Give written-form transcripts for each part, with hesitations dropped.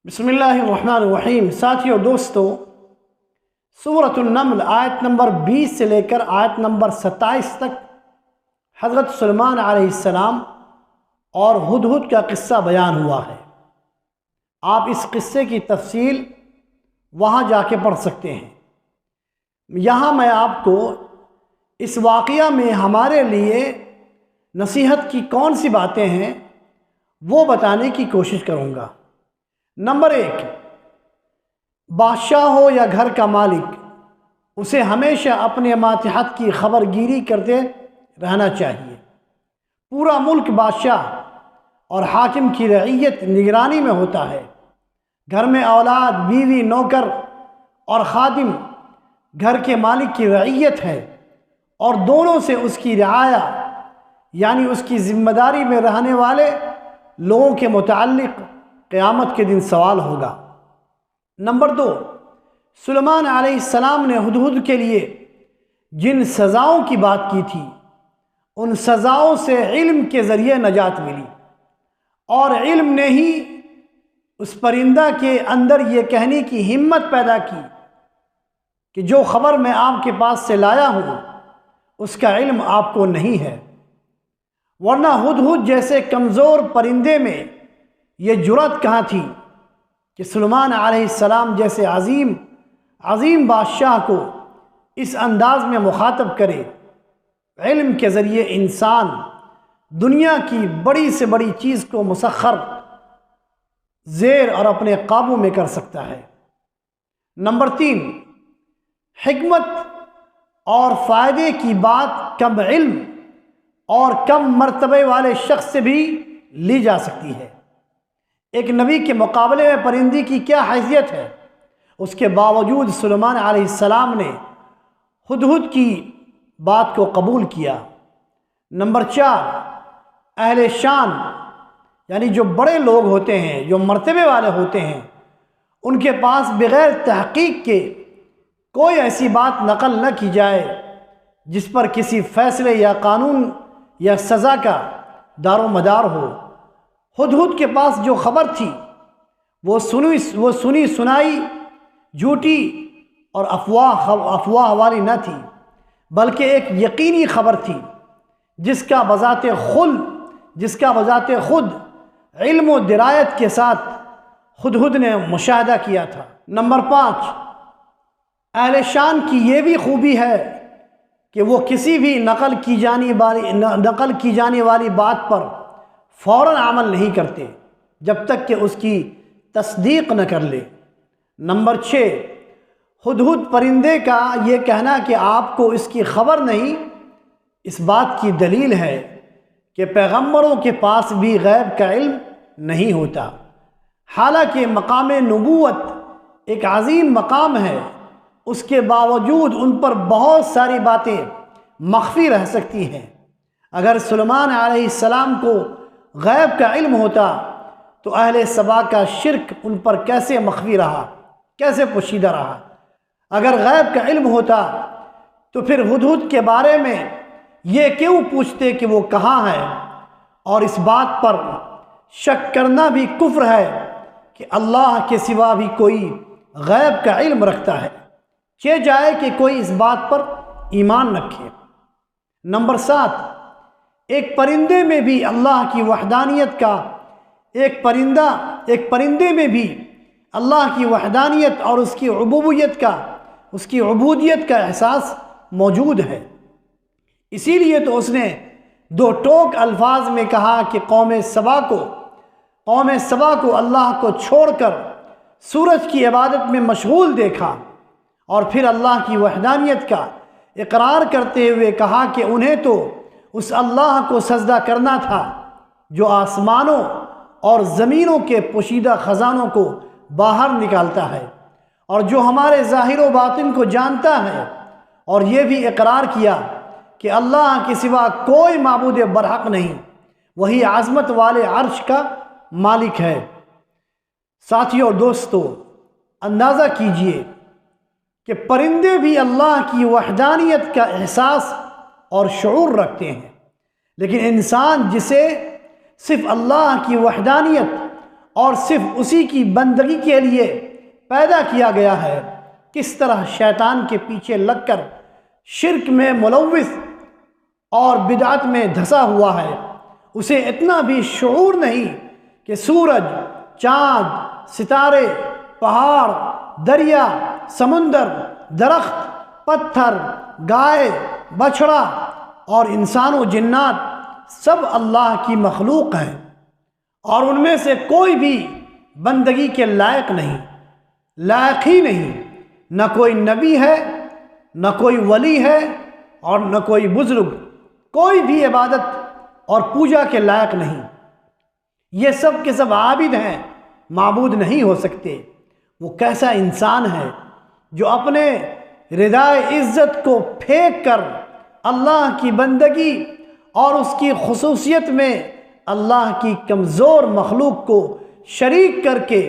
بسم اللہ الرحمن الرحیم۔ ساتھیو دوستو، سورۃ النمل آیت نمبر 20 سے لے کر آیت نمبر 27 تک حضرت سلیمان علیہ السلام اور ہدہد کا قصہ بیان ہوا ہے۔ آپ اس قصے کی تفصیل وہاں جا کے پڑھ سکتے ہیں۔ یہاں میں آپ کو اس واقعہ میں ہمارے لیے نصیحت کی کون سی باتیں ہیں وہ بتانے کی کوشش کروں گا۔ نمبر 1، بادشاہ ہو یا گھر کا مالک، اسے ہمیشہ اپنے ماتحت کی خبر گیری کرتے رہنا چاہیے۔ پورا ملک بادشاہ اور حاکم کی رعیت نگرانی میں ہوتا ہے۔ گھر میں اولاد، بیوی، نوکر اور خادم گھر کے مالک کی رعیت ہے، اور دونوں سے اس کی رعایا یعنی اس کی ذمہ داری میں رہنے والے لوگوں کے متعلق قیامت کے دن سوال ہوگا۔ نمبر 2، سلیمان علیہ السلام نے ہدہد کے لیے جن سزاؤں کی بات کی تھی، ان سزاؤں سے علم کے ذریعے نجات ملی، اور علم نے ہی اس پرندہ کے اندر یہ کہنے کی ہمت پیدا کی کہ جو خبر میں آپ کے پاس سے لایا ہوں اس کا علم آپ کو نہیں ہے، ورنہ ہدہد جیسے کمزور پرندے میں یہ جرأت کہاں تھی کہ سلیمان علیہ السلام جیسے عظیم بادشاہ کو اس انداز میں مخاطب کرے۔ علم کے ذریعے انسان دنیا کی بڑی سے بڑی چیز کو مسخر، زیر اور اپنے قابو میں کر سکتا ہے۔ نمبر 3، حکمت اور فائدے کی بات کم علم اور کم مرتبے والے شخص سے بھی لی جا سکتی ہے۔ ایک نبی کے مقابلے میں پرندے کی کیا حیثیت ہے، اس کے باوجود سلیمان علیہ السلام نے ہدہد کی بات کو قبول کیا۔ نمبر 4، اہل شان یعنی جو بڑے لوگ ہوتے ہیں، جو مرتبے والے ہوتے ہیں، ان کے پاس بغیر تحقیق کے کوئی ایسی بات نقل نہ کی جائے جس پر کسی فیصلے یا قانون یا سزا کا دار و مدار ہو۔ ہدہد کے پاس جو خبر تھی وہ سنی سنائی، جھوٹی اور افواہ والی نہ تھی، بلکہ ایک یقینی خبر تھی جس کا بذات خود علم و درایت کے ساتھ ہدہد نے مشاہدہ کیا تھا۔ نمبر 5، اہل شان کی یہ بھی خوبی ہے کہ وہ کسی بھی نقل کی جانے والی بات پر فوراً عمل نہیں کرتے جب تک کہ اس کی تصدیق نہ کر لے۔ نمبر 6، ہدہد پرندے کا یہ کہنا کہ آپ کو اس کی خبر نہیں، اس بات کی دلیل ہے کہ پیغمبروں کے پاس بھی غیب کا علم نہیں ہوتا۔ حالانکہ مقام نبوت ایک عظیم مقام ہے، اس کے باوجود ان پر بہت ساری باتیں مخفی رہ سکتی ہیں۔ اگر سلیمان علیہ السلام کو غیب کا علم ہوتا تو اہل سبا کا شرک ان پر کیسے مخفی رہا، کیسے پوشیدہ رہا؟ اگر غیب کا علم ہوتا تو پھر ہدہد کے بارے میں یہ کیوں پوچھتے کہ وہ کہاں ہے؟ اور اس بات پر شک کرنا بھی کفر ہے کہ اللہ کے سوا بھی کوئی غیب کا علم رکھتا ہے، چہ جائے کہ کوئی اس بات پر ایمان رکھے۔ نمبر 7، ایک پرندے میں بھی اللہ کی وحدانیت کا ایک پرندے میں بھی اللہ کی وحدانیت اور اس کی عبودیت کا احساس موجود ہے۔ اسی لیے تو اس نے دو ٹوک الفاظ میں کہا کہ قوم سبا کو اللہ کو چھوڑ کر سورج کی عبادت میں مشغول دیکھا، اور پھر اللہ کی وحدانیت کا اقرار کرتے ہوئے کہا کہ انہیں تو اس اللہ کو سجدہ کرنا تھا جو آسمانوں اور زمینوں کے پوشیدہ خزانوں کو باہر نکالتا ہے، اور جو ہمارے ظاہر و باطن کو جانتا ہے، اور یہ بھی اقرار کیا کہ اللہ کے سوا کوئی معبود برحق نہیں، وہی عظمت والے عرش کا مالک ہے۔ ساتھیو دوستو، اندازہ کیجئے کہ پرندے بھی اللہ کی وحدانیت کا احساس اور شعور رکھتے ہیں، لیکن انسان جسے صرف اللہ کی وحدانیت اور صرف اسی کی بندگی کے لیے پیدا کیا گیا ہے، کس طرح شیطان کے پیچھے لگ کر شرک میں ملوث اور بدعت میں دھسا ہوا ہے، اسے اتنا بھی شعور نہیں کہ سورج، چاند، ستارے، پہاڑ، دریا، سمندر، درخت، پتھر، گائے، بچھڑا اور انسان و جنات سب اللہ کی مخلوق ہیں، اور ان میں سے کوئی بھی بندگی کے لائق نہیں، لائق ہی نہیں۔ نہ کوئی نبی ہے، نہ کوئی ولی ہے، اور نہ کوئی بزرگ، کوئی بھی عبادت اور پوجا کے لائق نہیں۔ یہ سب کے سب عابد ہیں، معبود نہیں ہو سکتے۔ وہ کیسا انسان ہے جو اپنے ردائے عزت کو پھینک کر اللہ کی بندگی اور اس کی خصوصیت میں اللہ کی کمزور مخلوق کو شریک کر کے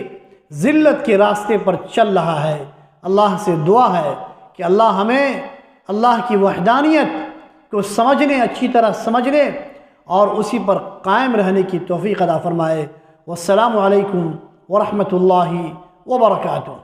ذلت کے راستے پر چل رہا ہے۔ اللہ سے دعا ہے کہ اللہ ہمیں اللہ کی وحدانیت کو سمجھنے، اچھی طرح سمجھنے اور اسی پر قائم رہنے کی توفیق عطا فرمائے۔ والسلام علیکم ورحمۃ اللہ وبرکاتہ۔